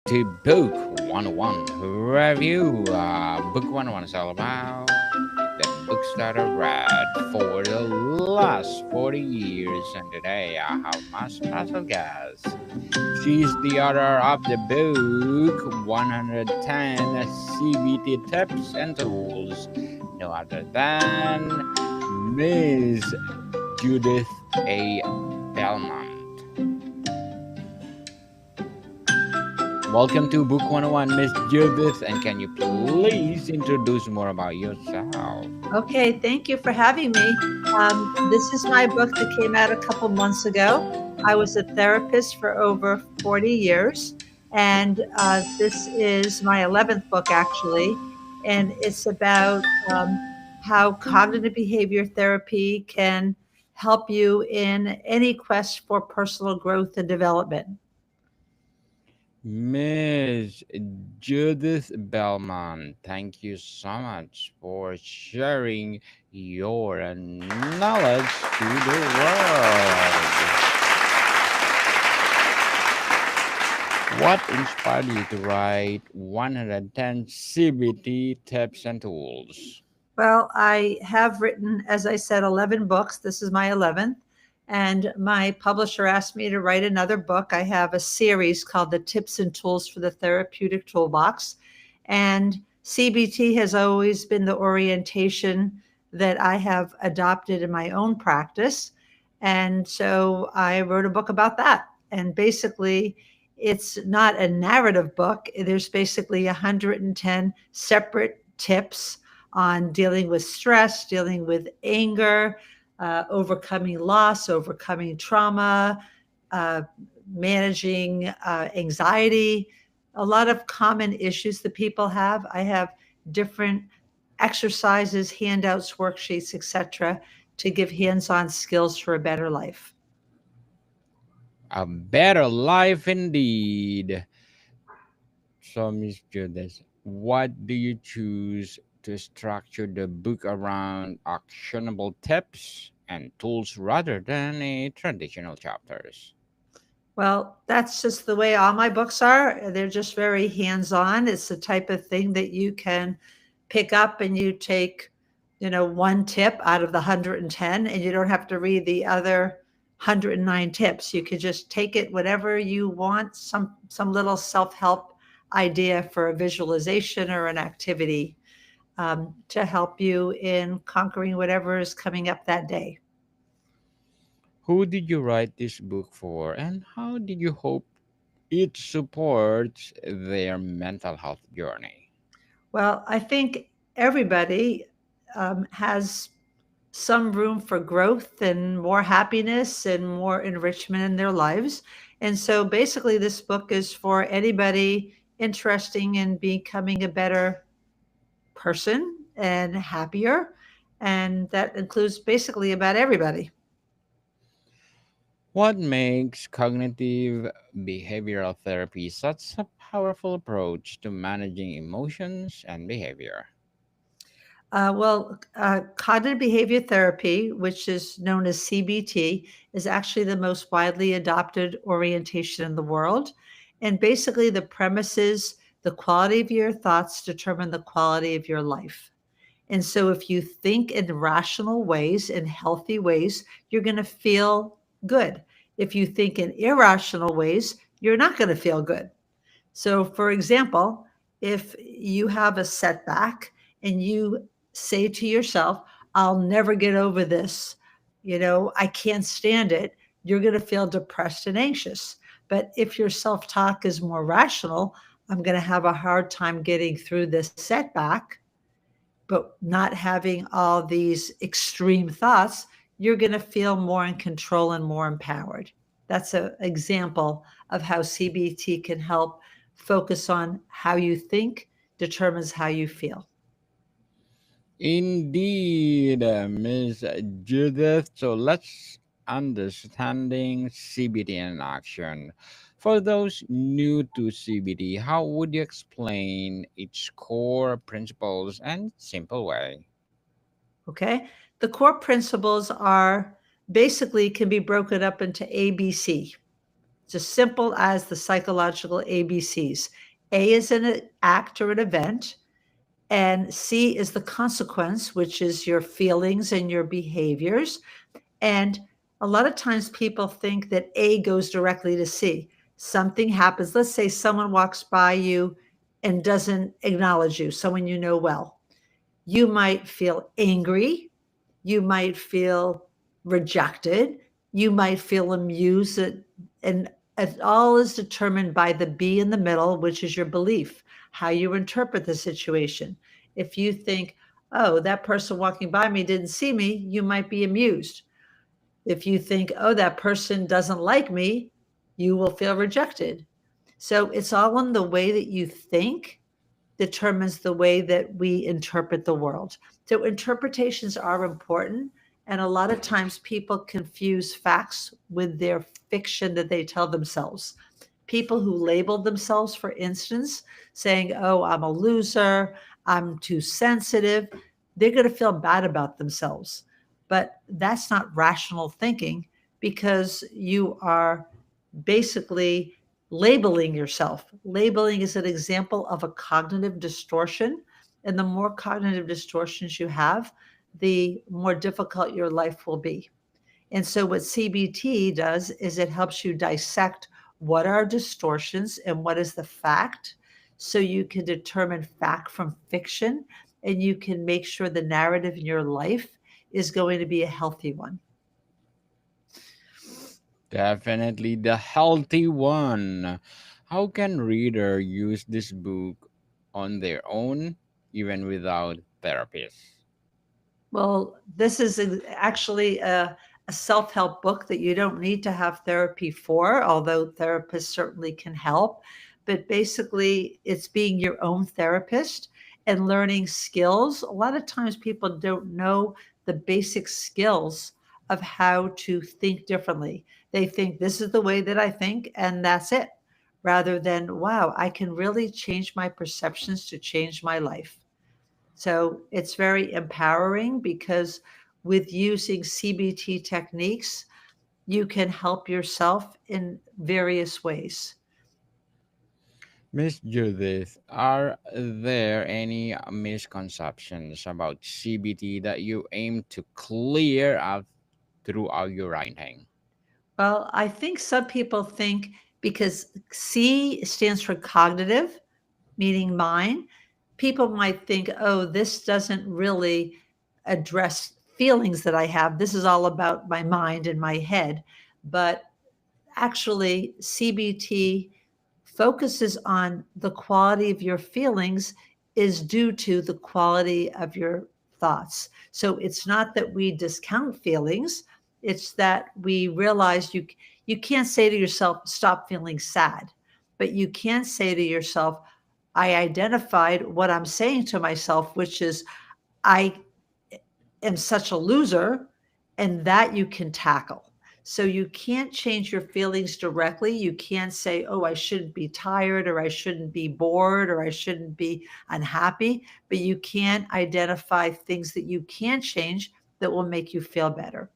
to Book 101 Review. Book 101 is all about the books that I read for the last 40 years. And today I have my special guest. She's the author of the book 110 CBT Tips and Tools. No other than Miss Judith A. Belmont. Welcome to Book 101, Miss Judith, and can you please introduce more about yourself? Okay, thank you for having me. This is my book that came out a couple months ago. I was a therapist for over 40 years, and this is my 11th book, actually. And it's about how cognitive behavior therapy can help you in any quest for personal growth and development. Miss Judith Belmont, thank you so much for sharing your knowledge to the world. What inspired you to write 110 CBT tips and tools? Well, I have written, as I said, 11 books. This is my 11th. And my publisher asked me to write another book. I have a series called The Tips and Tools for the Therapeutic Toolbox. And CBT has always been the orientation that I have adopted in my own practice. And so I wrote a book about that. And basically, it's not a narrative book. There's basically 110 separate tips on dealing with stress, dealing with anger, overcoming loss, overcoming trauma, uh, managing anxiety, a lot of common issues that people have. I have different exercises, handouts, worksheets, etc., to give hands-on skills for a better life. A better life indeed. So, Miss Judith, what do you choose to structure the book around actionable tips and tools rather than a traditional chapters? Well, that's just the way all my books are. They're just very hands-on. It's the type of thing that you can pick up and you take, one tip out of the 110 and you don't have to read the other 109 tips. You could just take it whatever you want, some little self-help idea for a visualization or an activity to help you in conquering whatever is coming up that day. Who did you write this book for, and how did you hope it supports their mental health journey? Well, I think everybody has some room for growth and more happiness and more enrichment in their lives. And so basically, this book is for anybody interested in becoming a better person and happier. And that includes basically about everybody. What makes cognitive behavioral therapy such a powerful approach to managing emotions and behavior? Cognitive behavior therapy, which is known as CBT, is actually the most widely adopted orientation in the world. And basically, the premise is the quality of your thoughts determine the quality of your life. And so, if you think in rational ways, in healthy ways, you're going to feel good. If you think in irrational ways, you're not going to feel good. So, for example, if you have a setback and you say to yourself, I'll never get over this, I can't stand it, you're going to feel depressed and anxious. But if your self talk is more rational, I'm going to have a hard time getting through this setback, but not having all these extreme thoughts, you're going to feel more in control and more empowered. That's an example of how CBT can help focus on how you think determines how you feel. Indeed, Miss Judith. So let's understanding CBT in action. For those new to CBT, how would you explain its core principles and simple way? Okay. The core principles are basically can be broken up into ABC. It's as simple as the psychological ABCs. A is an act or an event, and C is the consequence, which is your feelings and your behaviors. And a lot of times people think that A goes directly to C. Something happens. Let's say someone walks by you and doesn't acknowledge you, someone you know well. You might feel angry. You might feel rejected. You might feel amused. And it all is determined by the B in the middle, which is your belief, how you interpret the situation. If you think, oh, that person walking by me didn't see me, you might be amused. If you think, oh, that person doesn't like me, you will feel rejected. So it's all in the way that you think determines the way that we interpret the world. So interpretations are important. And a lot of times people confuse facts with their fiction that they tell themselves. People who label themselves, for instance, saying, oh, I'm a loser, I'm too sensitive, they're going to feel bad about themselves. But that's not rational thinking because you are basically labeling yourself. Labeling is an example of a cognitive distortion. And the more cognitive distortions you have, the more difficult your life will be. And so, what CBT does is it helps you dissect what are distortions and what is the fact. So you can determine fact from fiction and you can make sure the narrative in your life is going to be a healthy one. Definitely the healthy one. How can reader use this book on their own, even without therapists? Well, this is actually a self help book that you don't need to have therapy for, although therapists certainly can help. But basically, it's being your own therapist and learning skills. A lot of times people don't know the basic skills of how to think differently. They think this is the way that I think, and that's it, rather than, wow, I can really change my perceptions to change my life. So it's very empowering because with using CBT techniques, you can help yourself in various ways. Miss Judith, are there any misconceptions about CBT that you aim to clear up throughout your writing? Well, I think some people think because C stands for cognitive, meaning mind, people might think, oh, this doesn't really address feelings that I have. This is all about my mind and my head. But actually, CBT focuses on the quality of your feelings is due to the quality of your thoughts. So it's not that we discount feelings, it's that we realize you can't say to yourself stop feeling sad, but you can say to yourself I identified what I'm saying to myself, which is I am such a loser, and that you can tackle. So you can't change your feelings directly. You can't say, oh, I shouldn't be tired, or I shouldn't be bored, or I shouldn't be unhappy, but you can identify things that you can change that will make you feel better.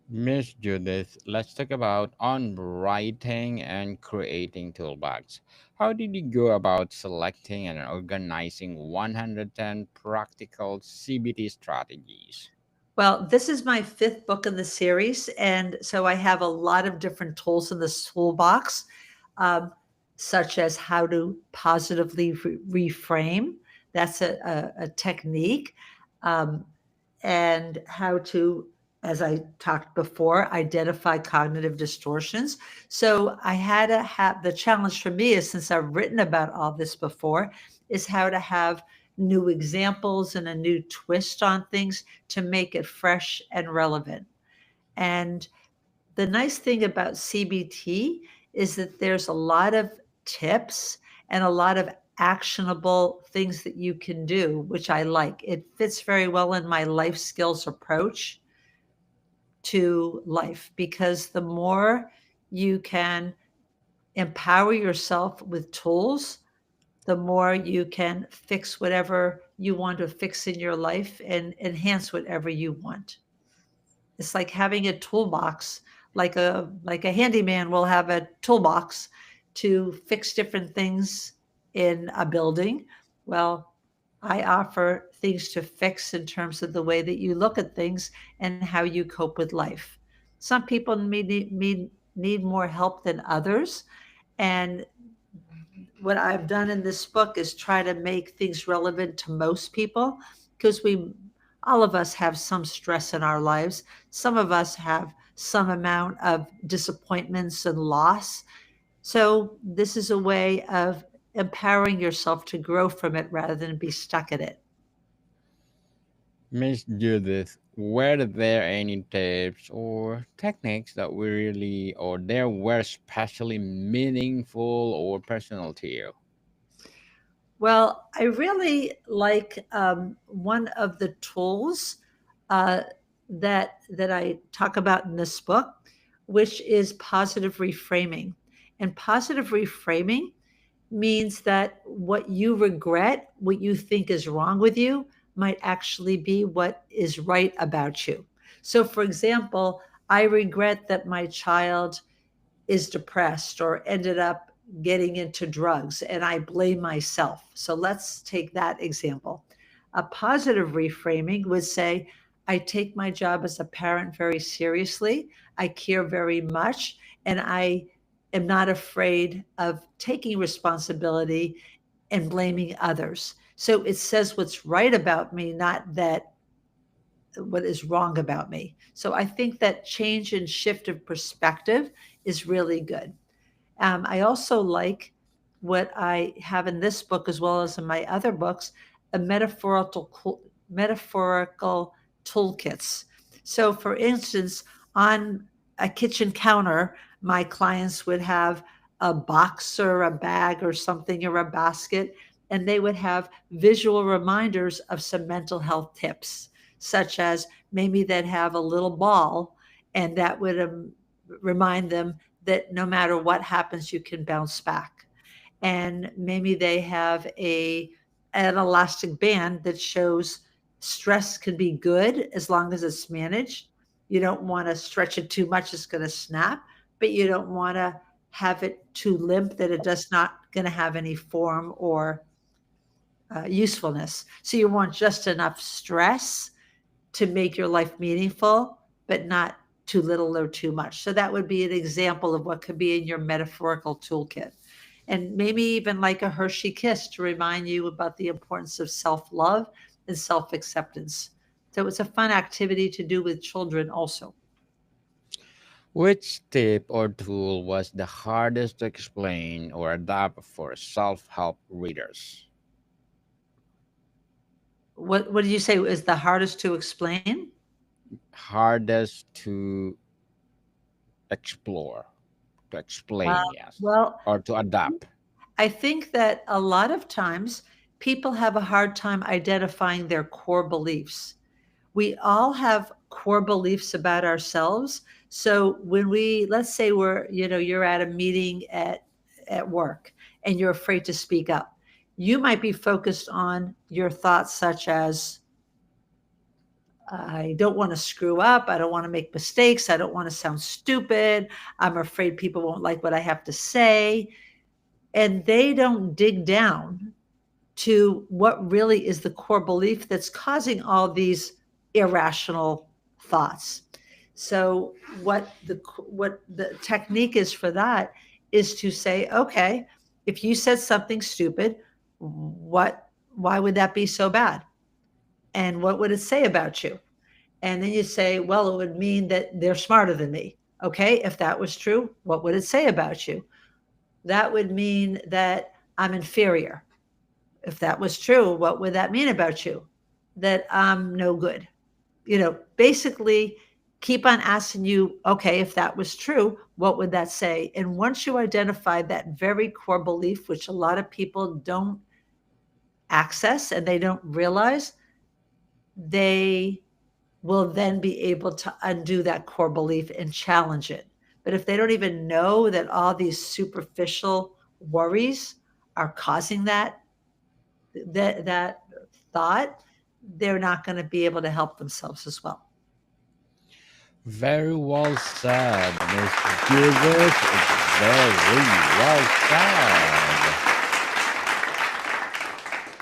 Miss Judith, let's talk about on writing and creating toolbox. How did you go about selecting and organizing 110 practical CBT strategies? Well, this is my fifth book in the series. And so I have a lot of different tools in this toolbox, um, such as how to positively reframe. That's a technique. Um, and how to, as I talked before, identify cognitive distortions. So I had to have the challenge for me is since I've written about all this before, is how to have new examples and a new twist on things to make it fresh and relevant. And the nice thing about CBT is that there's a lot of tips and a lot of actionable things that you can do, which I like. It fits very well in my life skills approach to life because the more you can empower yourself with tools, the more you can fix whatever you want to fix in your life and enhance whatever you want. It's like having a toolbox like a handyman will have a toolbox to fix different things in a building. Well, I offer things to fix in terms of the way that you look at things and how you cope with life. Some people need more help than others. And what I've done in this book is try to make things relevant to most people because all of us have some stress in our lives. Some of us have some amount of disappointments and loss. So this is a way of empowering yourself to grow from it rather than be stuck in it. Miss Judith, were there any tips or techniques that were really or there were especially meaningful or personal to you? Well, I really like one of the tools uh, that I talk about in this book, which is positive reframing. And positive reframing means that what you regret, what you think is wrong with you, might actually be what is right about you. So, for example, I regret that my child is depressed or ended up getting into drugs and I blame myself. So let's take that example. A positive reframing would say, I take my job as a parent very seriously. I care very much. And I am not afraid of taking responsibility and blaming others. So it says what's right about me, not that what is wrong about me. So I think that change and shift of perspective is really good. I also like what I have in this book, as well as in my other books, a metaphorical toolkits. So, for instance, on a kitchen counter, my clients would have a box or a bag or something or a basket, and they would have visual reminders of some mental health tips, such as maybe they'd have a little ball, and that would remind them that no matter what happens, you can bounce back. And maybe they have an elastic band that shows stress can be good as long as it's managed. You don't want to stretch it too much, it's going to snap, but you don't want to have it too limp that it does not going to have any form or usefulness. So you want just enough stress to make your life meaningful, but not too little or too much. So that would be an example of what could be in your metaphorical toolkit. And maybe even like a Hershey kiss to remind you about the importance of self love and self acceptance. So it's a fun activity to do with children also. Which tip or tool was the hardest to explain or adapt for self help readers? What did you say is the hardest to explain? Hardest to explore, to Uh, explain, yes, well, or to adapt. I think that a lot of times people have a hard time identifying their core beliefs. We all have core beliefs about ourselves. So when let's say you're at a meeting at work and you're afraid to speak up. You might be focused on your thoughts such as I don't want to screw up, I don't want to make mistakes, I don't want to sound stupid, I'm afraid people won't like what I have to say, and they don't dig down to what really is the core belief that's causing all these irrational thoughts. So what the technique is for that is to say, okay, if you said something stupid, what why would that be so bad? And what would it say about you? And then you say, well, it would mean that they're smarter than me. Okay, if that was true, what would it say about you? That would mean that I'm inferior. If that was true, what would that mean about you? That I'm no good. Basically keep on asking you, okay, if that was true, what would that say? And once you identify that very core belief, which a lot of people don't access and they don't realize, they will then be able to undo that core belief and challenge it. But if they don't even know that all these superficial worries are causing that thought, they're not going to be able to help themselves as well. Very well said, Miss Judith. Very well said.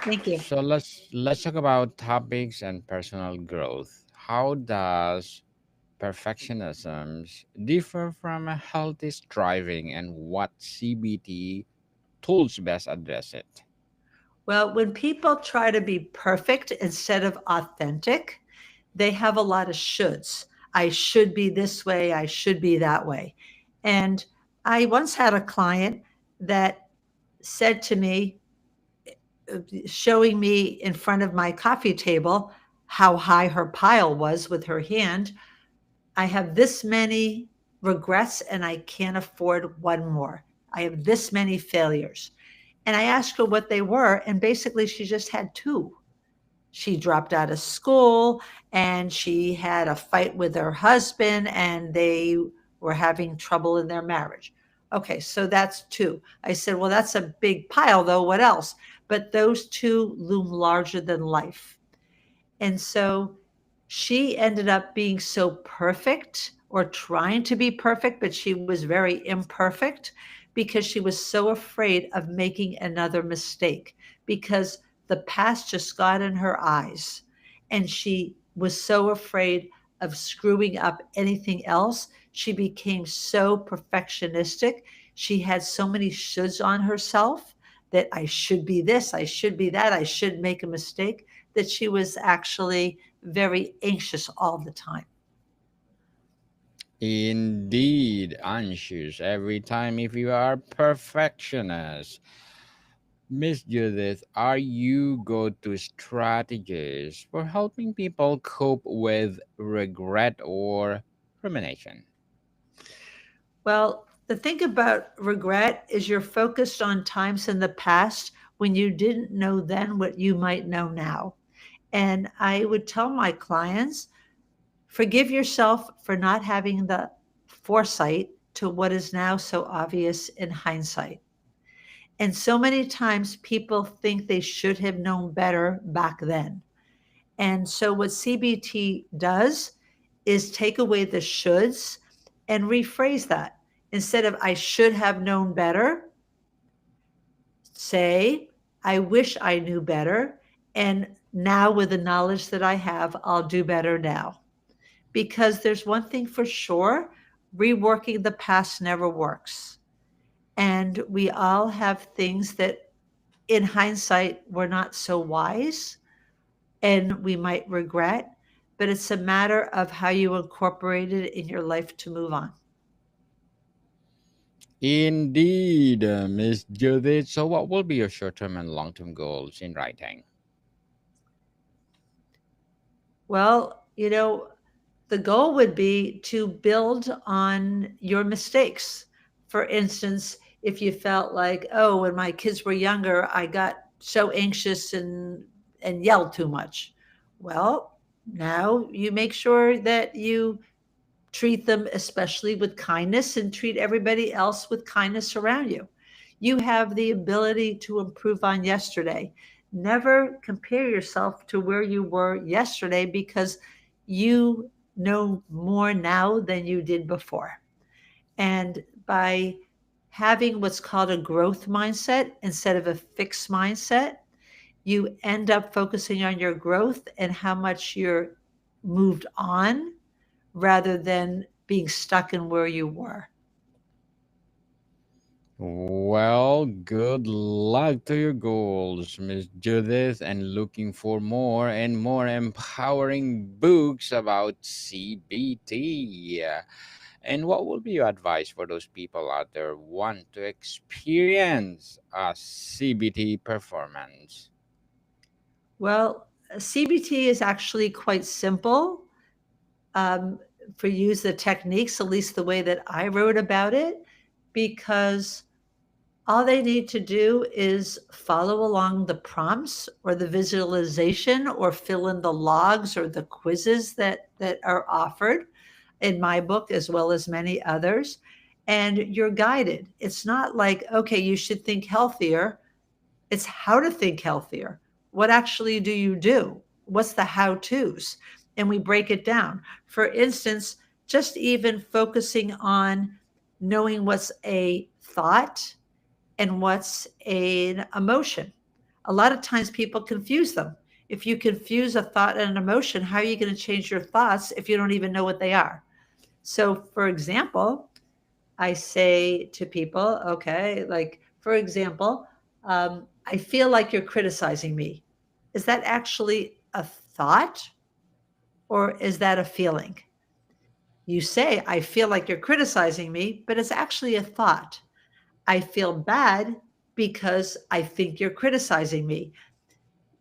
Thank you. So let's talk about topics and personal growth. How does perfectionism differ from a healthy striving, and what CBT tools best address it? Well, when people try to be perfect instead of authentic, they have a lot of shoulds. I should be this way, I should be that way. And I once had a client that said to me, showing me in front of my coffee table how high her pile was with her hand, I have this many regrets and I can't afford one more. I have this many failures. And I asked her what they were, and basically she just had two. She dropped out of school and she had a fight with her husband and they were having trouble in their marriage. Okay, so that's two. I said, well, that's a big pile, though. What else? But those two loom larger than life. And so she ended up being so perfect or trying to be perfect, but she was very imperfect because she was so afraid of making another mistake because the past just got in her eyes. And she was so afraid of screwing up anything else. She became so perfectionistic. She had so many shoulds on herself that I should be this, I should be that, I should make a mistake that she was actually very anxious all the time. Indeed, anxious every time if you are perfectionist. Miss Judith, are you go-to strategies for helping people cope with regret or rumination? Well, the thing about regret is you're focused on times in the past when you didn't know then what you might know now. And I would tell my clients, forgive yourself for not having the foresight to what is now so obvious in hindsight. And so many times people think they should have known better back then. And so what CBT does is take away the shoulds and rephrase that. Instead of I should have known better, say I wish I knew better. And now, with the knowledge that I have, I'll do better now. Because there's one thing for sure, reworking the past never works. And we all have things that in hindsight were not so wise and we might regret, but it's a matter of how you incorporate it in your life to move on. Indeed, Miss Judith. So, what will be your short-term and long-term goals in writing? Well, the goal would be to build on your mistakes. For instance, if you felt like, oh, when my kids were younger, I got so anxious and yelled too much. Well, now you make sure that you treat them especially with kindness and treat everybody else with kindness around you. You have the ability to improve on yesterday. Never compare yourself to where you were yesterday because you know more now than you did before. And by having what's called a growth mindset instead of a fixed mindset, you end up focusing on your growth and how much you're moved on rather than being stuck in where you were. Well, good luck to your goals, Miss Judith, and looking for more and more empowering books about CBT. And what will be your advice for those people out there who want to experience a CBT performance? Well, CBT is actually quite simple um, for use the techniques, at least the way that I wrote about it, because all they need to do is follow along the prompts or the visualization or fill in the logs or the quizzes that are offered in my book as well as many others, and you're guided. It's not like, okay, you should think healthier. It's how to think healthier. What actually do you do? What's the how to's? And we break it down. For instance, just even focusing on knowing what's a thought and what's an emotion. A lot of times people confuse them. If you confuse a thought and an emotion, how are you going to change your thoughts if you don't even know what they are? So, for example, I say to people, okay, like, for example, I feel like you're criticizing me. Is that actually a thought or is that a feeling? You say, I feel like you're criticizing me, but it's actually a thought. I feel bad because I think you're criticizing me.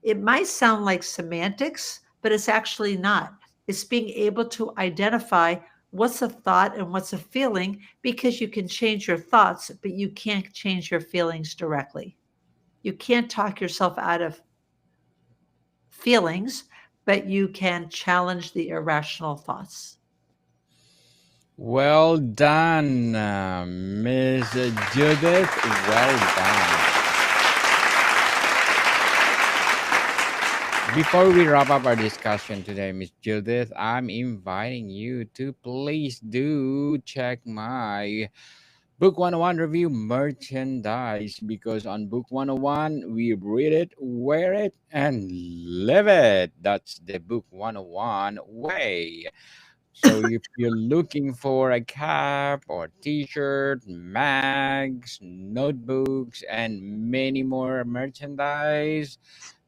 It might sound like semantics, but it's actually not. It's being able to identify what's a thought and what's a feeling because you can change your thoughts, but you can't change your feelings directly. You can't talk yourself out of feelings, but you can challenge the irrational thoughts. Well done, Miss Judith. Well done. Before we wrap up our discussion today, Miss Judith, I'm inviting you to please do check my Book 101 review merchandise, because on Book 101 we read it, wear it, and live it. That's the Book 101 way. So if you're looking for a cap or t-shirt, mags, notebooks, and many more merchandise,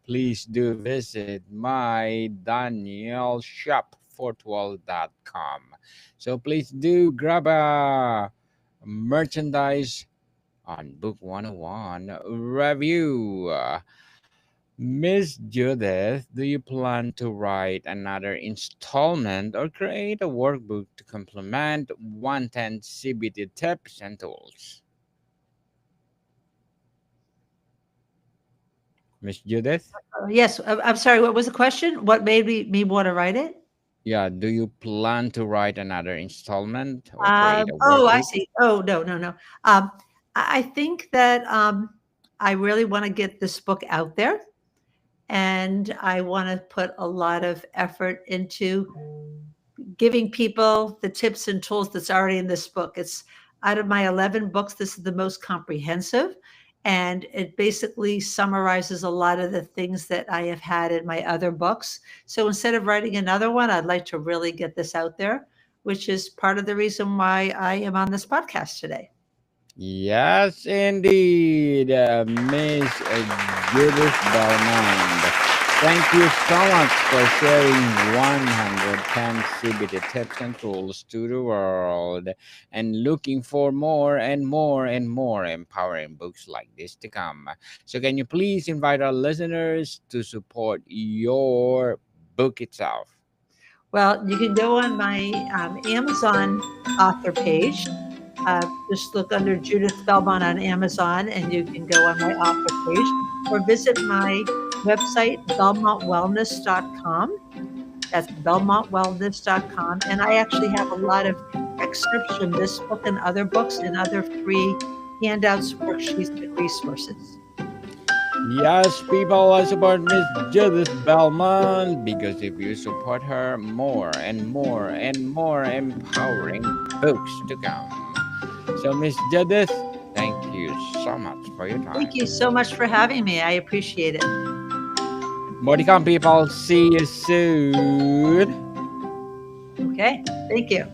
please do visit my Daniel shop 412.com. So please do grab a merchandise on Book 101 review. Miss Judith, do you plan to write another installment or create a workbook to complement 110 CBT tips and tools? Miss Judith? Yes, I'm sorry. What was the question? What made me want to write it? Yeah, do you plan to write another installment or create a Oh, I workbook? see. Oh, no, no, no. I think that I really want to get this book out there, and I want to put a lot of effort into giving people the tips and tools that's already in this book. It's out of my 11 books, this is the most comprehensive. And it basically summarizes a lot of the things that I have had in my other books. So instead of writing another one, I'd like to really get this out there, which is part of the reason why I am on this podcast today. Yes, indeed, Miss Judith Belmont. Thank you so much for sharing 110 CBT tips and tools to the world, and looking for more and more and more empowering books like this to come. So, can you please invite our listeners to support your book itself? Well, you can go on my Amazon author page. Just look under Judith Belmont on Amazon and you can go on my author page or visit my website, belmontwellness.com. That's belmontwellness.com. And I actually have a lot of excerpts from this book and other books and other free handouts, worksheets, and resources. Yes, people, I support Miss Judith Belmont, because if you support her, more and more and more empowering books to come. So, Miss Judith, thank you so much for your Thank time. you so much for having me. I appreciate it. More to come, people. See you soon. Okay. Thank you.